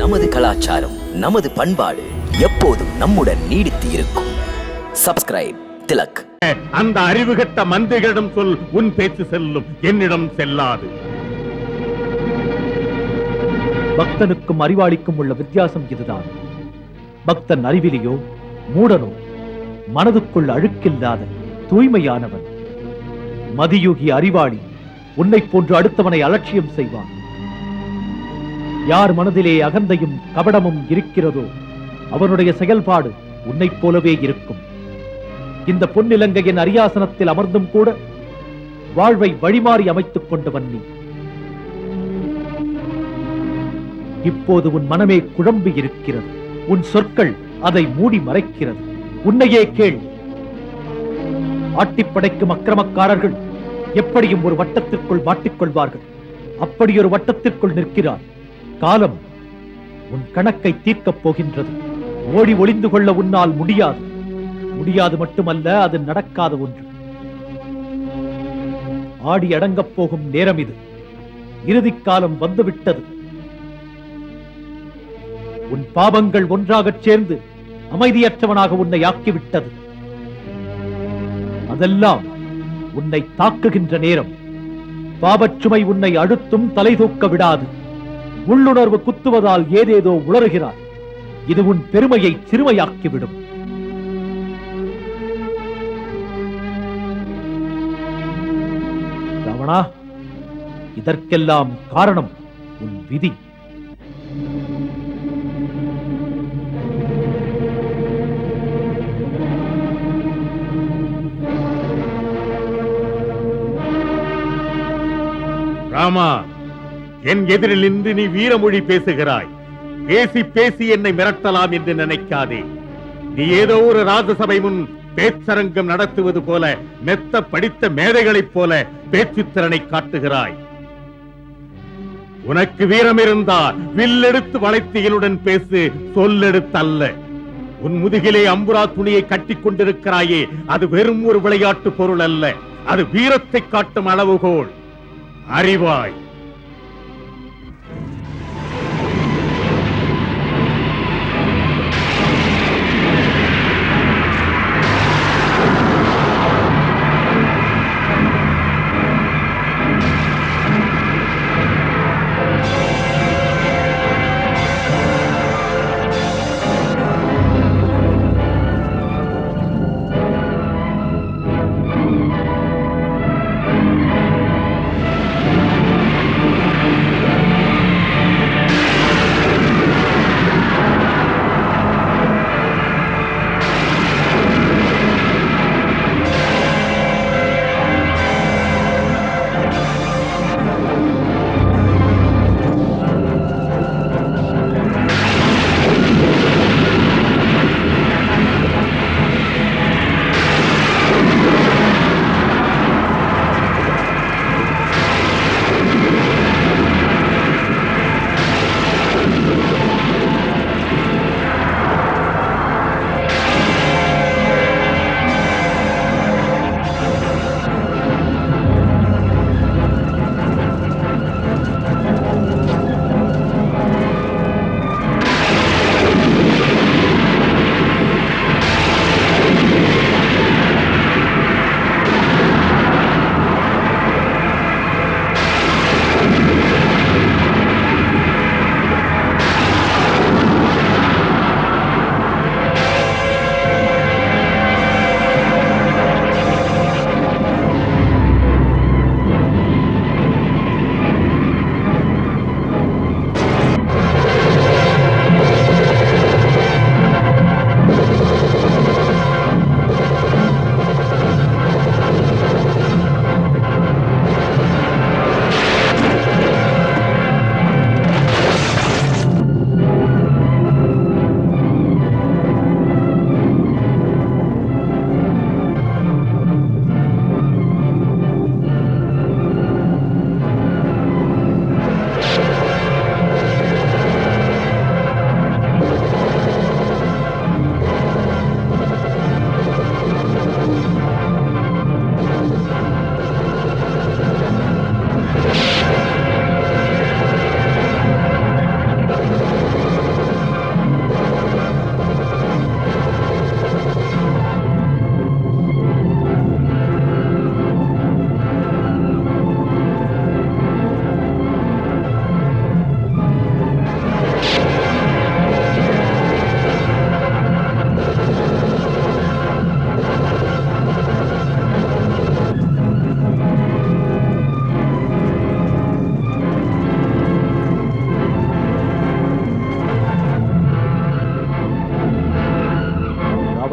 நமது கலாச்சாரம், நமது பண்பாடு எப்போதும் நம்முடன் நீடித்து இருக்கும். சப்ஸ்கிரைப் திலக். அந்த அறிவுகட்ட மந்திரிகளிடம் சொல், உன் பேச்சு செல்லும், என்னிடம் செல்லாது. பக்தனுக்கும் அறிவாளிக்கும் உள்ள வித்தியாசம் இதுதான். பக்தன் அறிவிலியோ மூடனோ, மனதுக்குள் அழுக்கில்லாத தூய்மையானவன். மதியுகி அறிவாளி உன்னை போன்று அடுத்தவனை அலட்சியம் செய்வான். யார் மனதிலே அகந்தையும் கபடமும் இருக்கிறதோ அவனுடைய செயல்பாடு உன்னைப் போலவே இருக்கும். இந்த பொன்னிலங்கையின் அரியாசனத்தில் அமர்ந்தும் கூட வாழ்வை வழிமாறி அமைத்துக் கொண்டவன் நீ. இப்போது உன் மனமே குழம்பி இருக்கிறது. உன் சொற்கள் அதை மூடி மறைக்கிறது. உன்னையே கேள். ஆட்டிப்படைக்கும் அக்கிரமக்காரர்கள் எப்படியும் ஒரு வட்டத்திற்குள் மாட்டிக்கொள்வார்கள். அப்படி ஒரு வட்டத்திற்குள் நிற்கிறார். காலம் உன் கணக்கை தீர்க்கப் போகின்றது. ஓடி ஒளிந்து கொள்ள உன்னால் முடியாது. முடியாது மட்டுமல்ல, அது நடக்காத ஒன்று. ஆடி அடங்கப் போகும் நேரம் இது. இறுதிக் காலம் வந்துவிட்டது. உன் பாவங்கள் ஒன்றாகச் சேர்ந்து அமைதியற்றவனாக உன்னை ஆக்கிவிட்டது. அதெல்லாம் உன்னை தாக்குகின்ற நேரம். பாவச்சுமை உன்னை அழுத்தும், தலை தூக்க விடாது. உள்ளுணர்வு குத்துவதால் ஏதேதோ உளறுகிறார். இது உன் பெருமையை சிறுமையாக்கிவிடும். ராவணா, இதற்கெல்லாம் காரணம் உன் விதி. ராமா, என் எதிரில் நின்று நீ வீரமொழி பேசுகிறாய். பேசி பேசி என்னை மிரட்டலாம் என்று நினைக்காதே. நீ ஏதோ ஒரு ராஜசபை முன் பேச்சரங்கம் நடத்துவது போல, மெத்த படித்த மேதைகளைப் போல பேச்சுத்திறனை காட்டுகிறாய். உனக்கு வீரம் இருந்தால் வில்லெடுத்து வளைத்து என்னுடன் பேசு, சொல்லெடுத்தல்ல. உன் முதுகிலே அம்புரா துணியை கட்டிக் கொண்டிருக்கிறாயே, அது வெறும் ஒரு விளையாட்டு பொருள் அல்ல. அது வீரத்தை காட்டும் அளவுகோல். அறிவாய்.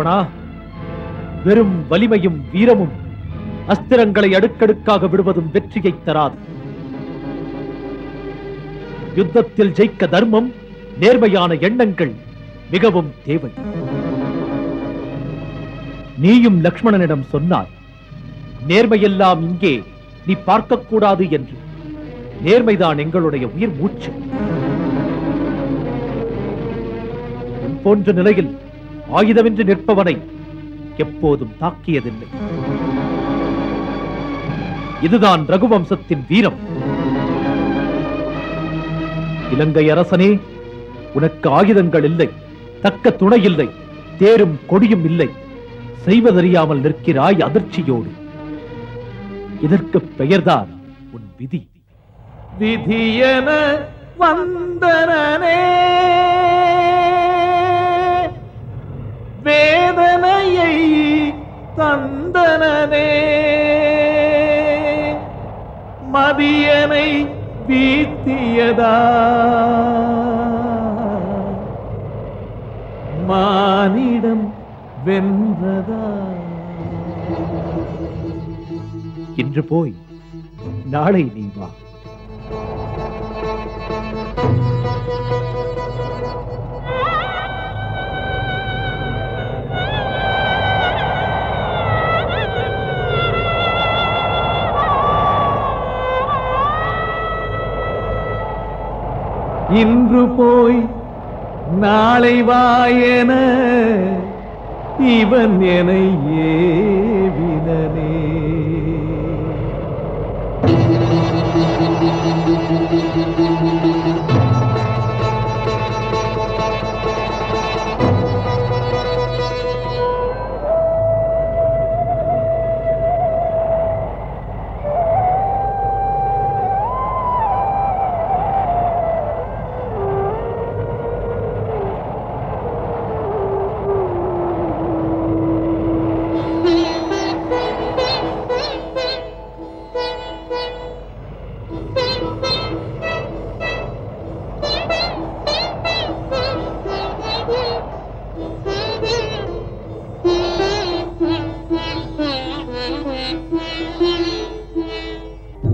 லக்ஷ்மணா, வெறும் வலிமையும் வீரமும் அஸ்திரங்களை அடுக்கடுக்காக விடுவதும் வெற்றியை தராது. யுத்தத்தில் ஜெயிக்க தர்மம், நேர்மையான எண்ணங்கள் மிகவும் தேவை. நீயும் லக்ஷ்மணனிடம் சொன்னாய், நேர்மையெல்லாம் இங்கே நீ பார்க்கக்கூடாது என்று. நேர்மைதான் எங்களுடைய உயிர் மூச்சு. உன் போன்ற நிலையில் ஆயுதமின்றி நிற்பவனை எப்போதும் தாக்கியதில்லை. இதுதான் ரகுவம்சத்தின் வீரம். இலங்கை அரசனே, உனக்கு ஆயுதங்கள் இல்லை, தக்க துணை இல்லை, தேரும் கொடியும் இல்லை. செய்வதறியாமல் நிற்கிறாய் அதிர்ச்சியோடு. இதற்கு பெயர்தான் உன் விதி. விதியன வந்தனே வேதனையை தந்தனே மதியனை வீத்தியதா மானிடம் வென்றதா. இன்று போய் நாளை நீ வா. இன்று போய் நாளை வாயென இவன் என்னை ஏவினனே.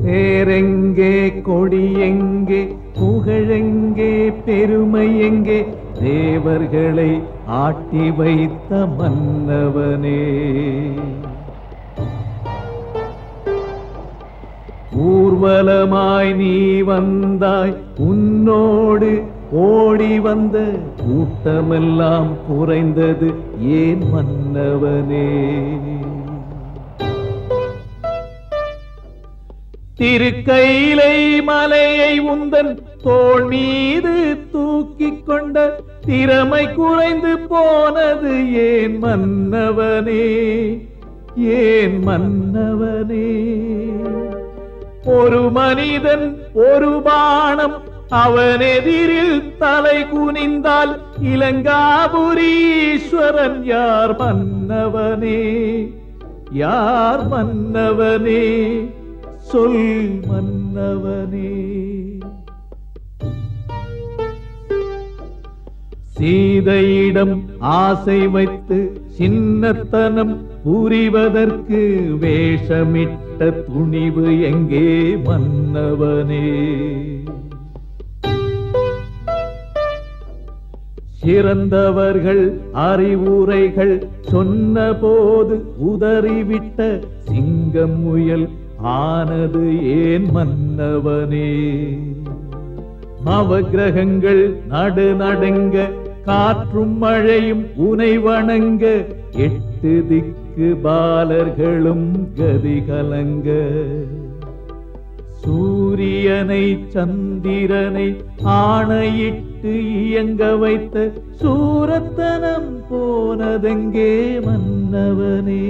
பேரெங்கே கொடி எங்கே புகழெங்கே பெருமை எங்கே தேவர்களை ஆட்டி வைத்த மன்னவனே. ஊர்வலமாய் நீ வந்தாய், உன்னோடு ஓடி வந்த கூட்டமெல்லாம் குறைந்தது ஏன் மன்னவனே. திருக்கையிலை மலையை உந்தன் தோள் மீது தூக்கிக் கொண்ட திறமை குறைந்து போனது ஏன் மன்னவனே, ஏன் மன்னவனே. ஒரு மனிதன் ஒரு பாணம் அவன் எதிரில் தலை குனிந்தால் இலங்காபுரீஸ்வரன் யார் மன்னவனே, யார் மன்னவனே, சொல் மன்னவனே. சீதையிடம் ஆசை வைத்து சின்னத்தனம் புரிவதற்கு வேஷமிட்ட துணிவு எங்கே மன்னவனே. சிறந்தவர்கள் அறிவுரைகள் சொன்ன போது உதறிவிட்ட சிங்கம் முயல் ஆனது ஏன் மன்னவனே. நவக்கிரகங்கள் நடுநடுங்க காற்றும் மழையும் உனை வணங்க 8 திக்கு பாலர்களும் கதி கலங்க. சூரியனை சந்திரனை ஆணையிட்டு இயங்க வைத்த சூரத்தனம் போனதெங்கே மன்னவனே.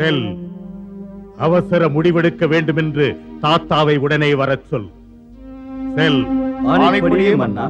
செல். அவசர முடிவெடுக்க வேண்டும் என்று தாத்தாவை உடனே வரச் சொல். செல். ஆணைப்படியே மன்னா.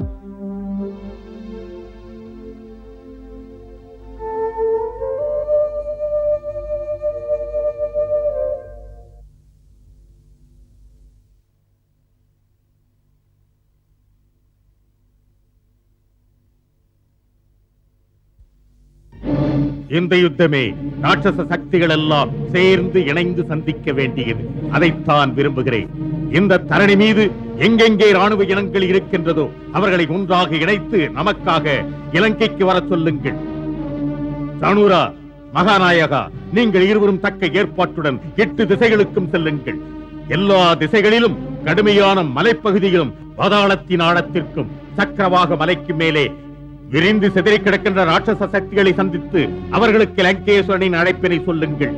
இந்த யுத்தமே ராட்சச சக்திகள் எல்லாம் சேர்ந்து இணைந்து சந்திக்க வேண்டியது. அதைத்தான் விரும்புகிறேன். இந்த தரணி மீது எங்கெங்கே ராணுவ இனங்கள் இருக்கின்றதோ அவர்களை ஒன்றாக இணைத்து நமக்காக இலங்கைக்கு வர சொல்லுங்கள். சனுரா, மகாநாயகா, நீங்கள் இருவரும் தக்க ஏற்பாட்டுடன் 8 திசைகளுக்கும் செல்லுங்கள். எல்லா திசைகளிலும் கடுமையான மலைப்பகுதியிலும் பாதாளத்தின் ஆழத்திற்கும் சக்கரவாக மலைக்கு மேலே விரிந்து சிதறி கிடக்கின்ற ராட்சச சக்திகளை சந்தித்து அவர்களுக்கு லங்கேஸ்வரனின் அழைப்பினை சொல்லுங்கள்.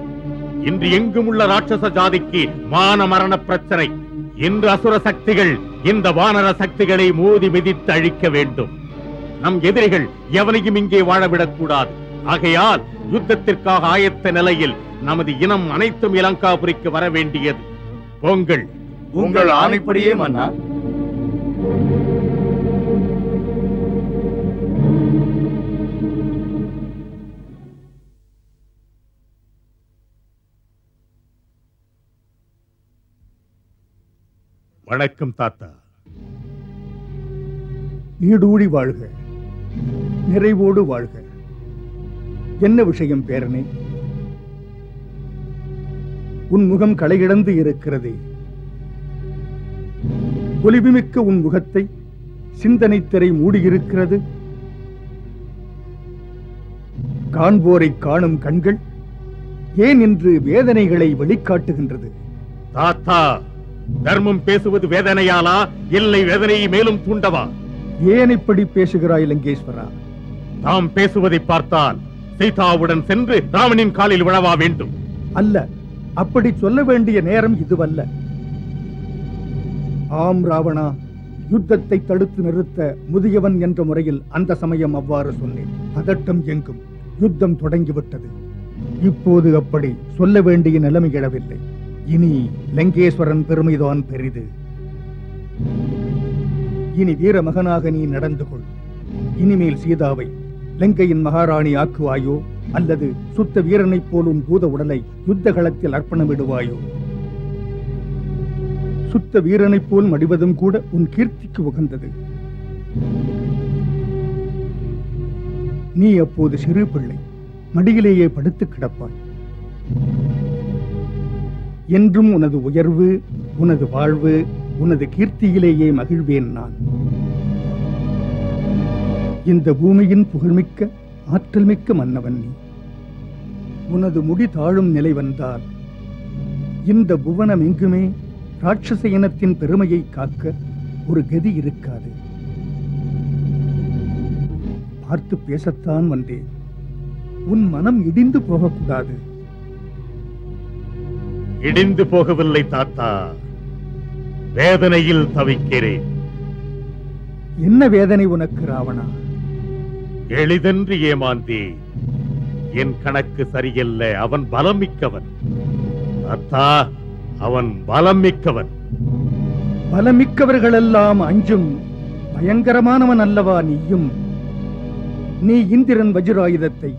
இன்று எங்கும் உள்ள ராட்சச ஜாதிக்கு மான மரண பிரச்சனை. இன்று அசுர சக்திகள் இந்த வானர சக்திகளை மோதி மிதித்து அழிக்க வேண்டும். நம் எதிரிகள் எவனையும் இங்கே வாழவிடக் கூடாது. ஆகையால் யுத்தத்திற்காக ஆயத்த நிலையில் நமது இனம் அனைத்தும் இலங்காபுரிக்கு வர வேண்டியது. போங்கள். உங்கள் ஆணைப்படியே மன்னா. வணக்கம் தாத்தா. நீடூழி வாழ்க, நிறைவோடு வாழ்க. என்ன விஷயம் பேரனே? உன் முகம் களையிழந்து இருக்கிறதே. பொலிவுமிக்க உன் முகத்தை சிந்தனை திரை மூடியிருக்கிறது. காண்போரை காணும் கண்கள் ஏன் இன்று வேதனைகளை வெளிக்காட்டுகின்றது? தாத்தா, தர்மம் பேசுவது வேதனையாலா, இல்லை வேதனையை மேலும் தூண்டவா? ஏன் இப்படி பேசுகிறாய் லங்கேஸ்வரா? தாம் பேசுவதை பார்த்தால் சீதாவுடன் சென்று ராமனின் காலில் விழவா வேண்டும். அல்ல, அப்படி சொல்ல வேண்டிய நேரம் இதுவல்ல. ஆம் ராவணா, யுத்தத்தை தடுத்து நிறுத்த முதியவன் என்ற முறையில் அந்த சமயம் அவ்வாறு சொன்னேன். பதட்டம் எங்கும், யுத்தம் தொடங்கிவிட்டது. இப்போது அப்படி சொல்ல வேண்டிய நிலைமை எழவில்லை. இனி லங்கேஸ்வரன் பெருமைதான் பெரிது. இனி வீர மகனாக நீ நடந்து கொள். இனிமேல் சீதாவை லங்கையின் மகாராணி ஆக்குவாயோ அல்லது சுத்த வீரனைப் போலும் பூத உடலை யுத்த களத்தில் அர்ப்பணமிடுவாயோ? சுத்த வீரனைப் போல் மடிவதும் கூட உன் கீர்த்திக்கு உகந்தது. நீ அப்போது சிறு பிள்ளை, மடியிலேயே படுத்து கிடப்பாய். என்றும் உனது உயர்வு, உனது வாழ்வு, உனது கீர்த்தியிலேயே மகிழ்வேன் நான். இந்த பூமியின் புகழ்மிக்க ஆற்றல் மிக்க மன்னவன் நீ. உனது முடி தாழும் நிலை வந்தால் இந்த புவனம் எங்குமே ராட்சச இனத்தின் பெருமையை காக்க ஒரு கதி இருக்காது. பார்த்து பேசத்தான் வந்தேன். உன் மனம் இடிந்து போகக்கூடாது. இடிந்து போகவில்லை தாத்தா, வேதனையில் தவிக்கிறேன். என்ன வேதனை உனக்கு ராவணா? எளிதென்று ஏமாந்தேன். என் கணக்கு சரியல்ல. அவன் பலம் மிக்கவன் தாத்தா, அவன் பலம் மிக்கவன். பலமிக்கவர்களெல்லாம் அஞ்சும் பயங்கரமானவன் அல்லவா நீயும்? நீ இந்திரன் வஜ்ராயுதத்தை,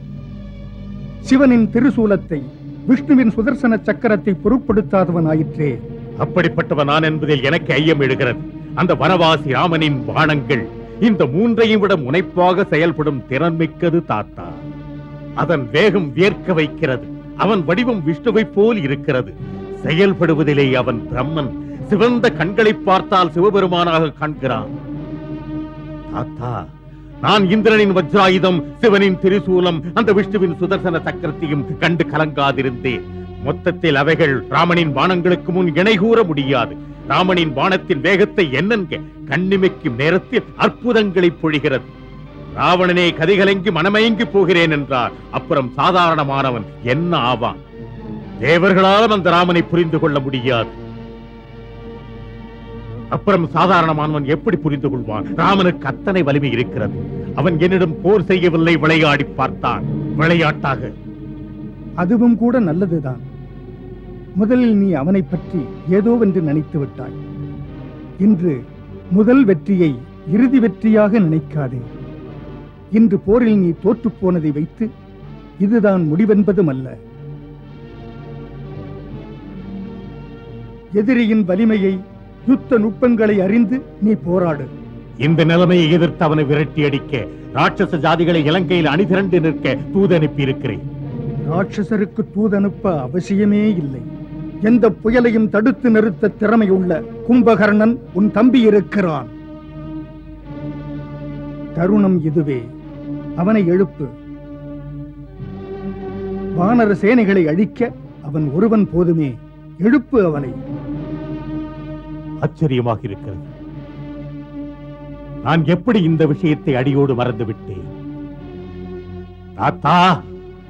சிவனின் திருசூலத்தை, விஷ்ணுவின் சுதர்சன சக்கரத்தை பொருட்படுத்தாதவன் ஆயிற்றே. அப்படிப்பட்டவன் நான் என்பதில் எனக்கு ஐயம் எழுகிறது. அந்த வனவாசி ராமனின் பாணங்கள் இந்த 3ஐயும் விட முனைப்பாக செயல்படும் திறன் மிக்கது தாத்தா. அதன் வேகம் வியர்க்க வைக்கிறது. அவன் வடிவம் விஷ்ணுவைப் போல் இருக்கிறது. செயல்படுவதிலே அவன் பிரம்மன். சிவந்த கண்களை பார்த்தால் சிவபெருமானாக காண்கிறான். தாத்தா, நான் இந்திரனின் வஜ்ராயுதம், சிவனின் திரிசூலம், அந்த விஷ்ணுவின் சுதர்சன சக்கரத்தையும் கண்டு கலங்காதிருந்தேன். மொத்தத்தில் அவைகள் ராமனின் பாணங்களுக்கு முன் இணை கூற முடியாது. ராமனின் பாணத்தின் வேகத்தை என்னென்க கண்ணிமைக்கும் நேரத்தில் அற்புதங்களை பொழிகிறது. ராவணனே கதிகலங்கி மனமயங்கி போகிறேன் என்றார். அப்புறம் சாதாரணமானவன் என்ன ஆவான்? தேவர்களாலும் அந்த ராமனை புரிந்து கொள்ள முடியாது. அப்புறம் சாதாரணமானவன் எப்படி புரிந்து கொள்வான்? ராமனுக்கு அத்தனை வலிமை இருக்கிறது. அவன் என்னிடம் போர் செய்யவில்லை, விளையாடி பார்த்தான். விளையாட்டாக அதுவும் கூட நல்லதுதான். முதலில் நீ அவனை பற்றி ஏதோவென்று நினைத்து விட்டாய். இன்று முதல் வெற்றியை இறுதி வெற்றியாக நினைக்காதே. இன்று போரில் நீ தோற்றுப் போனதை வைத்து இதுதான் முடிவென்பதும் அல்ல. எதிரியின் வலிமையை, யுத்த நுட்பங்களை அறிந்து நீ போராடு. இந்த நிலைமையை எதிர்த்து அவனை விரட்டி அடிக்க ராட்சச ஜாதிகளை இலங்கையில் அணிதிரண்டு நிற்க தூது அனுப்பி இருக்கிறேன். ராட்சசருக்கு தூதனுப்ப அவசியமே இல்லை. எந்த புயலையும் தடுத்து நிறுத்த திறமையுள்ள கும்பகர்ணன் உன் தம்பி இருக்கிறான். தருணம் இதுவே. அவனை எழுப்பு. வானர சேனைகளை அழிக்க அவன் ஒருவன் போதுமே. எழுப்பு அவனை. ஆச்சரியமாக இருக்கிறது. நான் எப்படி இந்த விஷயத்தை அடியோடு மறந்துவிட்டேன். தாத்தா,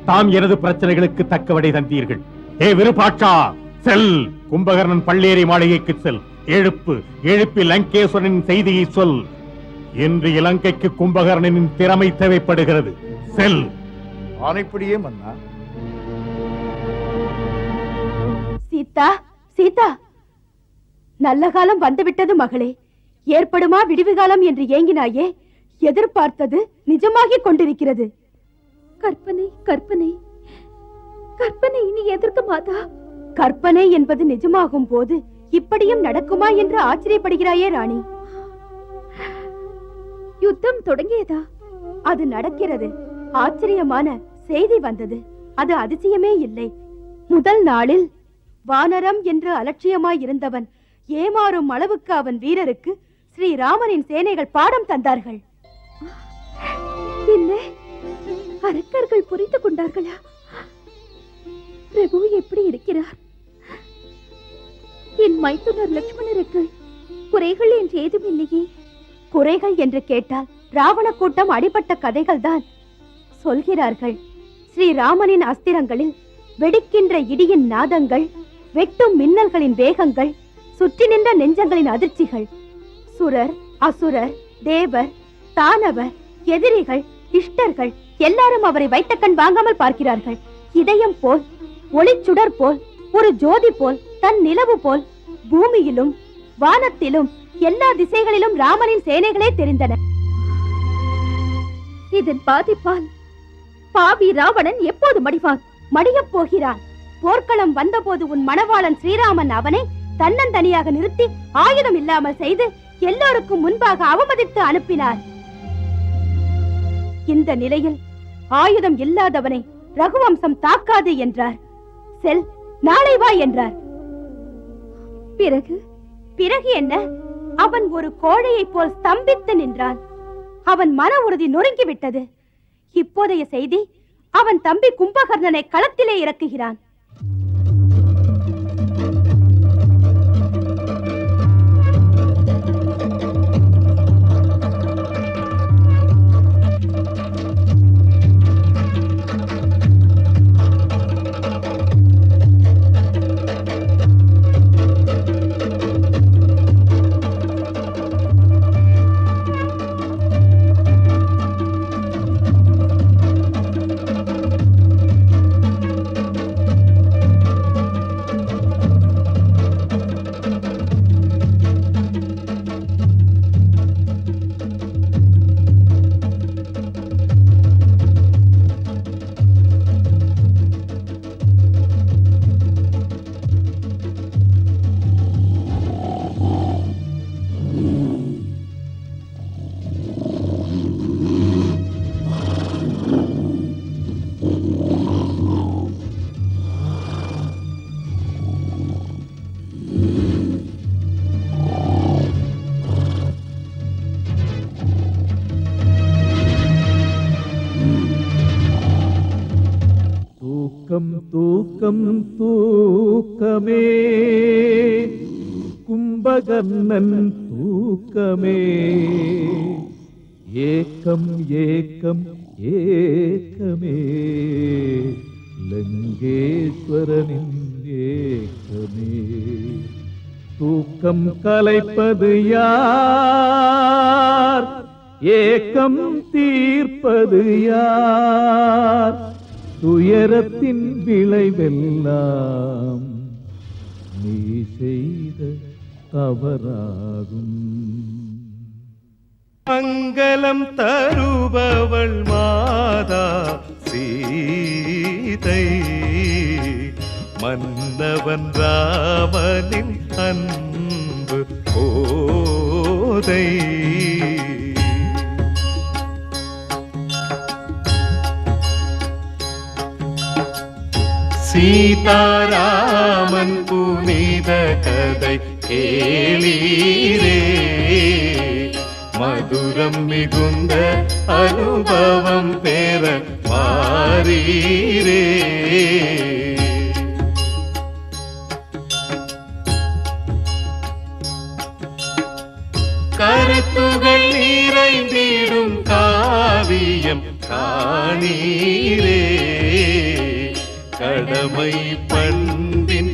தாம் எனது பிரச்சனைகளுக்கு தக்க விடை தந்தீர்கள். ஏ விருபாட்சா, செல். கும்பகர்ணன் பள்ளேரி மாளிகைக்கு செல். எழுப்பி லங்கேஸ்வரனின் செய்தியை சொல். இன்று இலங்கைக்கு கும்பகர்ணனின் திறமை தேவைப்படுகிறது. செல். ஆணைப்படியே மன்னா. சீதா, சீதா, நல்ல காலம் வந்துவிட்டது மகளே. ஏற்படுமா விடிவு காலம் என்று ஏங்கினாயே, எதிர்பார்த்தது நிஜமாகிக் கொண்டிருக்கிறது. கற்பனை கற்பனை கற்பனை, நீ எதற்கு மாதா? கற்பனை என்பது நிஜமாகும் போது இப்படியும் நடக்குமா என்று ஆச்சரியப்படுகிறாயே ராணி. யுத்தம் தொடங்கியதா? அது நடக்கிறது. ஆச்சரியமான செய்தி வந்தது. அது அதிசயமே இல்லை. முதல் நாளில் வானரம் என்று அலட்சியமாய் இருந்தவன் ஏமாறும் அளவுக்கு அவன் வீரருக்கு ஸ்ரீராமனின் சேனைகள் பாடம் தந்தார்கள். என்ன அரக்கர்கள் புரிந்து கொண்டார்களா? பிரபு எப்படி இருக்கிறார்? என் மைத்துனர் லட்சுமணருக்கு குறைகள் என்று ஏதும் இல்லையே. குறைகள் என்று கேட்டால் ராவண கூட்டம் அடிபட்ட கதைகள் தான் சொல்கிறார்கள். ஸ்ரீராமனின் அஸ்திரங்களில் வெடிக்கின்ற இடியின் நாதங்கள், வெட்டும் மின்னல்களின் வேகங்கள், சுற்றி நின்ற நெஞ்சங்களின் அதிர்ச்சிகள், சுரர், அசுரர், தேவர், தானவர், எதிரிகள், இஷ்டர்கள் எல்லாரும் அவரை வைத்த கண் வாங்காமல் பார்க்கிறார்கள். இதயம் போல், ஒளிச்சுடர் போல், ஒரு ஜோதி போல், தன் நிலவு போல் பூமியிலும் வானத்திலும் எல்லா திசைகளிலும் ராமனின் சேனைகளே தெரிந்தன. இதன் பாதிப்பால் பாவி ராவணன் எப்போது மடிவான்? மடியப் போகிறான். போர்க்களம் வந்தபோது உன் மணவாளன் ஸ்ரீராமன் அவனை தன்னந்தனியாக நிறுத்தி ஆயுதம் இல்லாமல் செய்து எல்லோருக்கும் முன்பாக அவமதித்து அனுப்பினார். இந்த நிலையில் ஆயுதம் இல்லாதவனை ரகுவம்சம் தாக்காது என்றார். செல், நாளை வா என்றார். பிறகு பிறகு என்ன? அவன் ஒரு கோழையைப் போல் ஸ்தம்பித்து நின்றான். அவன் மன உறுதி நொறுங்கிவிட்டது. இப்போதைய செய்தி, அவன் தம்பி கும்பகர்ணனை களத்திலே இறக்குகிறான். தூக்கம் தூக்கமே கும்பகர்ணன் தூக்கமே, ஏக்கம் ஏக்கம் ஏக்கமே லங்கேஸ்வரனின் ஏக்கமே. தூக்கம் கலைப்பது யார்? ஏக்கம் தீர்ப்பது யார்? துயரத்தின் விளைவெல்லாம் நீ செய்த தவறாகும். மங்களம் தருபவள் மாதா சீதை, மன்னவன் ராமனின் அன்பு போதை. சீதாராமன் புனித கதை கேளீரே, மதுரம் மிகுந்த அனுபவம் பெற மாறீரே. கருத்துகள் நிறைந்திடும் காவியம் காணீரே, கடமை பண்பின்